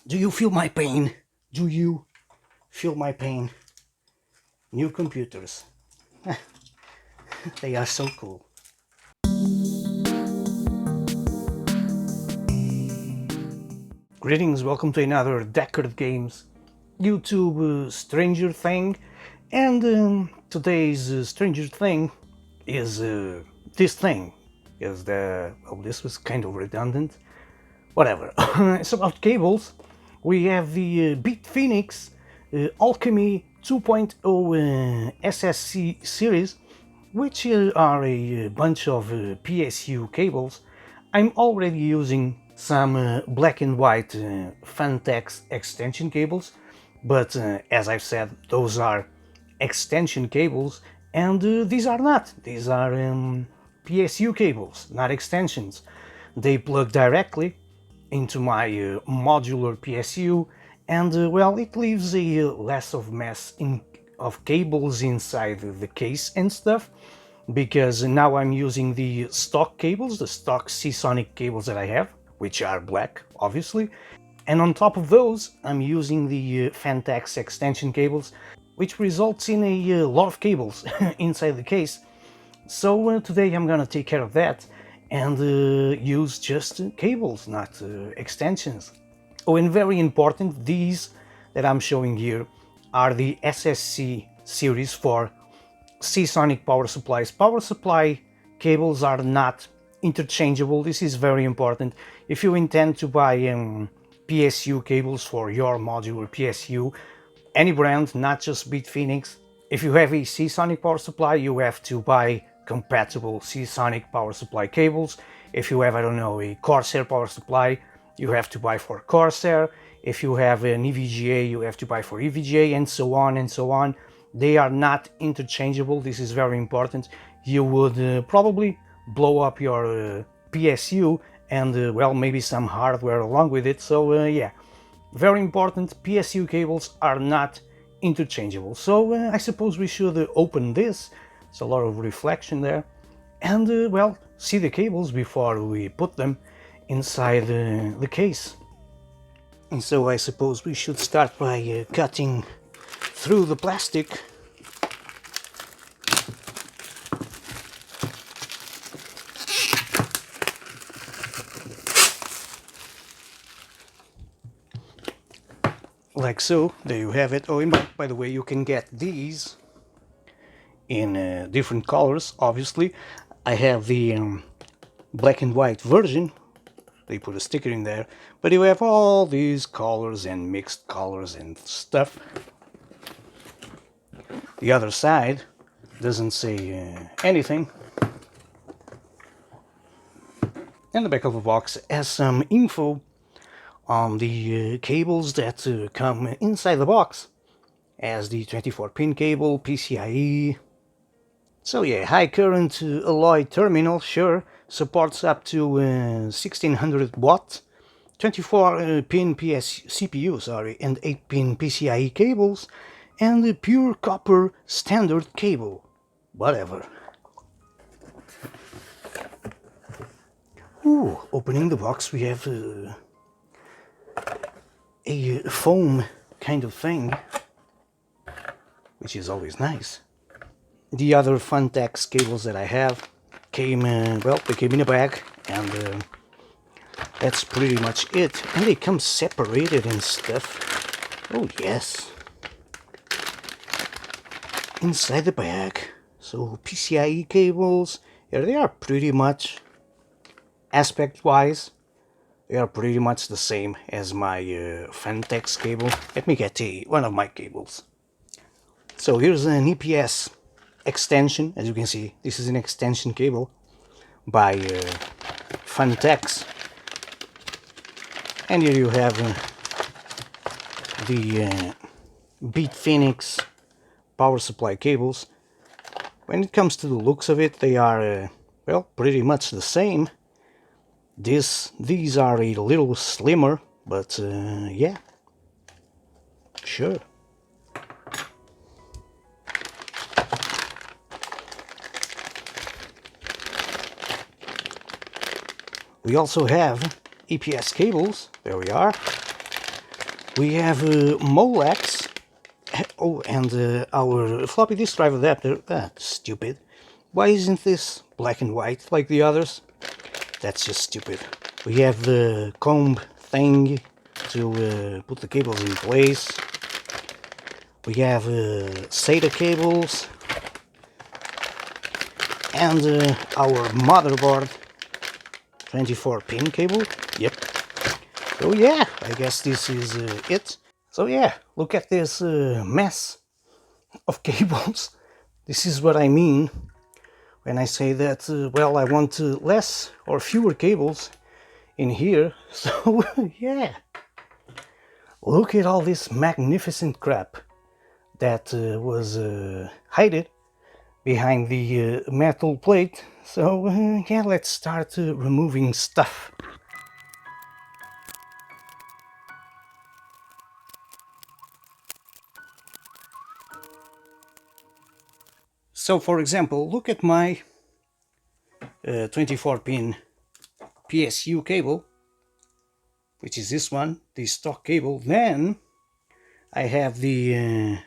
Do you feel my pain? Do you feel my pain? New computers. They are so cool. Greetings, welcome to another Deckard Games YouTube Stranger Thing. And today's Stranger Thing is this thing. Is this was kind of redundant. Whatever. It's about cables. We have the BitFenix Alchemy 2.0 SSC series, which are a bunch of PSU cables. I'm already using some black and white Phanteks extension cables, but as I've said, those are extension cables, and these are not. These are PSU cables, not extensions. They plug directly into my modular PSU, and well, it leaves a less of mess of cables inside the case and stuff, because now I'm using the stock cables, the stock Seasonic cables that I have, which are black, obviously, and on top of those I'm using the Phanteks extension cables, which results in a lot of cables inside the case. So today I'm gonna take care of that and use just cables, not extensions. Oh, and very important, these that I'm showing here are the SSC series for Seasonic power supplies. Power supply cables are not interchangeable. This is very important. If you intend to buy PSU cables for your modular PSU, any brand, not just BitFenix, if you have a Seasonic power supply, you have to buy compatible Seasonic power supply cables. If you have, I don't know, a Corsair power supply, you have to buy for Corsair. If you have an EVGA, you have to buy for EVGA, and so on and so on. They are not interchangeable. This is very important. You would probably blow up your PSU and well, maybe some hardware along with it. So yeah, very important. PSU cables are not interchangeable. So I suppose we should open this. It's a lot of reflection there, and well, see the cables before we put them inside the case. And so I suppose we should start by cutting through the plastic. Like so. There you have it. Oh, and by the way, you can get these in different colors, obviously. I have the black and white version. They put a sticker in there, but you have all these colors and mixed colors and stuff. The other side doesn't say anything. And the back of the box has some info on the cables that come inside the box, as the 24-pin cable, PCI-e. So yeah, high current alloy terminal, sure, supports up to 1600 watt, 24-pin CPU, sorry, and 8-pin PCI-e cables, and a pure copper standard cable, whatever. Ooh, opening the box, we have a foam kind of thing, which is always nice. The other Phanteks cables that I have came, well, they came in a bag, and that's pretty much it. And they come separated and stuff. Oh yes. Inside the bag. So PCI-e cables, yeah, they are pretty much, aspect-wise, they are pretty much the same as my Phanteks cable. Let me get one of my cables. So here's an EPS extension. As you can see, this is an extension cable by Phanteks. And here you have the BitFenix power supply cables. When it comes to the looks of it, they are, well, pretty much the same. These are a little slimmer, but yeah, sure. We also have EPS cables, there we are, We have Molex. Oh, and our floppy disk drive adapter. That's stupid. Why isn't this black and white like the others? That's just stupid. We have the comb thing to put the cables in place. We have SATA cables and our motherboard 24-pin cable. Yep. So yeah, I guess this is it. So yeah, look at this mess of cables. This is what I mean when I say that, well, I want less or fewer cables in here. So yeah, look at all this magnificent crap that was hidden behind the metal plate. So yeah, let's start removing stuff. So for example, look at my 24-pin PSU cable, which is this one, the stock cable. Then I have the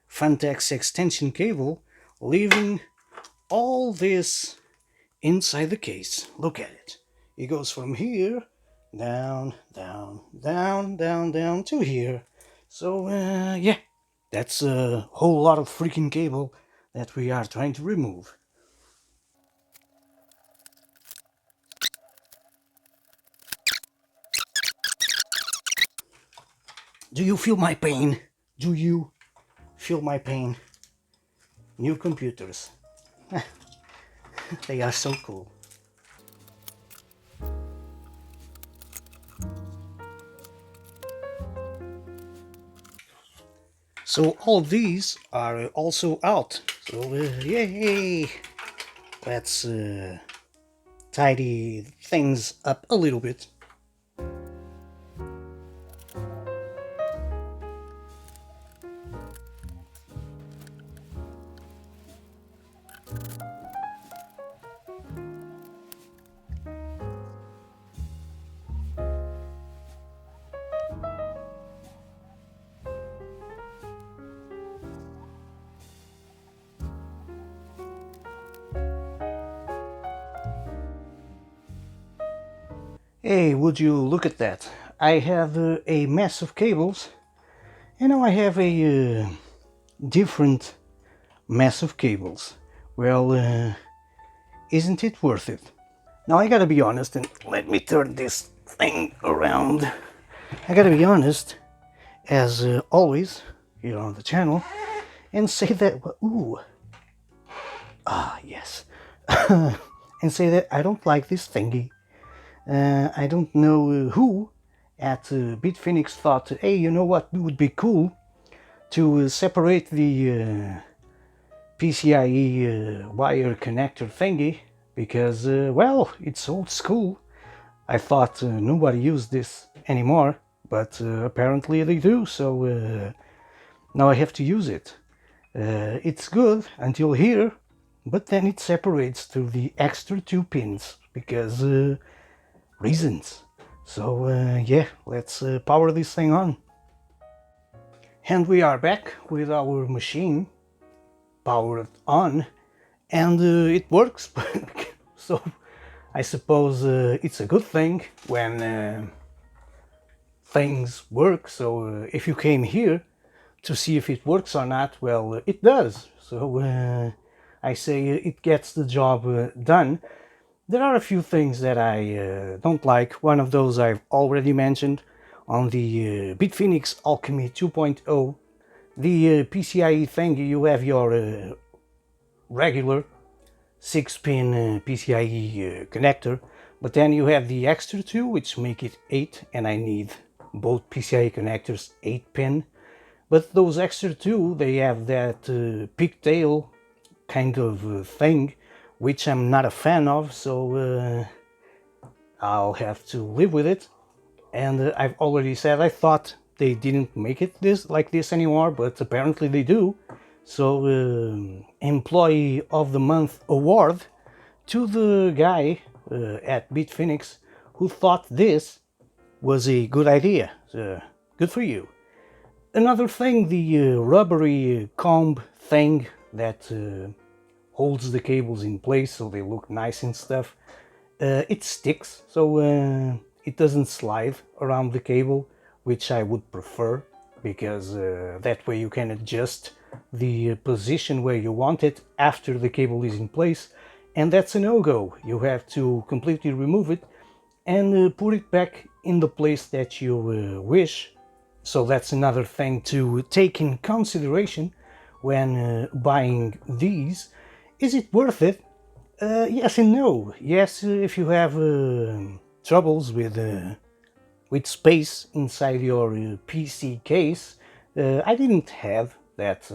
Phanteks extension cable, leaving all this inside the case. Look at it. It goes from here down, down, down, down, down to here. So yeah, that's a whole lot of freaking cable that we are trying to remove. Do you feel my pain? Do you feel my pain? New computers. They are so cool. So all of these are also out. So yay! Let's tidy things up a little bit. Hey, would you look at that? I have a mess of cables, and now I have a different mess of cables. Well, isn't it worth it? Now I gotta be honest, and let me turn this thing around. I gotta be honest, as always, here on the channel, and say that, ooh, ah, yes, and say that I don't like this thingy. I don't know who at BitFenix thought, hey, you know what would be cool? To separate the PCI-e wire connector thingy, because, well, it's old school. I thought nobody used this anymore, but apparently they do, so now I have to use it. It's good until here, but then it separates through the extra 2 pins, because reasons. So yeah, let's power this thing on. And we are back with our machine powered on, and it works. So I suppose it's a good thing when things work. So if you came here to see if it works or not, well, it does. So I say it gets the job done. There are a few things that I don't like. One of those I've already mentioned on the BitFenix Alchemy 2.0. The PCI-e thing, you have your regular 6-pin PCI-e connector, but then you have the extra 2, which make it 8, and I need both PCI-e connectors 8-pin. But those extra 2, they have that pigtail kind of thing, which I'm not a fan of, so I'll have to live with it. And I've already said I thought they didn't make it like this anymore, but apparently they do. So Employee of the Month award to the guy at BitFenix who thought this was a good idea. Good for you. Another thing, the rubbery comb thing that holds the cables in place so they look nice and stuff, it sticks, so it doesn't slide around the cable, which I would prefer, because that way you can adjust the position where you want it after the cable is in place, and that's a no-go. You have to completely remove it and put it back in the place that you wish. So that's another thing to take in consideration when buying these. Is it worth it? Yes and no. Yes, if you have troubles with space inside your PC case. I didn't have that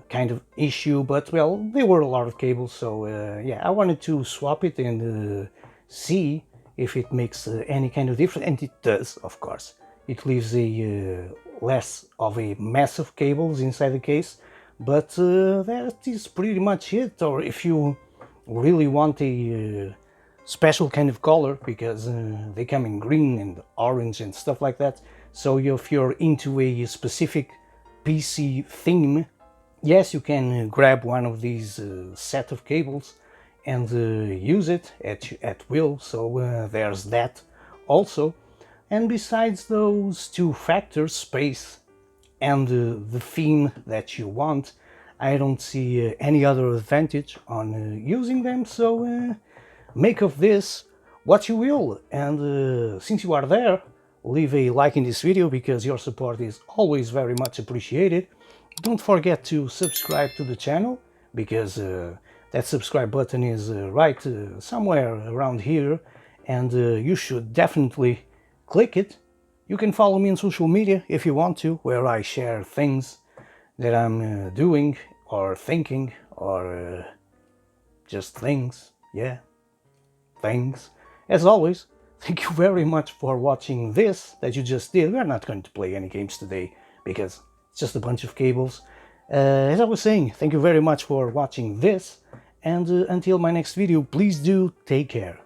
kind of issue, but well, there were a lot of cables, so yeah, I wanted to swap it and see if it makes any kind of difference, and it does, of course. It leaves a less of a mess of cables inside the case, but that is pretty much it. Or if you really want a special kind of color, because they come in green and orange and stuff like that, so if you're into a specific PC theme, yes, you can grab one of these set of cables and use it at will, so there's that also. And besides those two factors, space and the theme that you want, I don't see any other advantage on using them, so make of this what you will. And since you are there, leave a like in this video, because your support is always very much appreciated. Don't forget to subscribe to the channel, because that subscribe button is right somewhere around here, and you should definitely click it. You can follow me on social media if you want to, where I share things that I'm doing or thinking, or just things, yeah, things. As always, thank you very much for watching this that you just did. We're not going to play any games today, because it's just a bunch of cables. As I was saying, thank you very much for watching this, and until my next video, please do take care.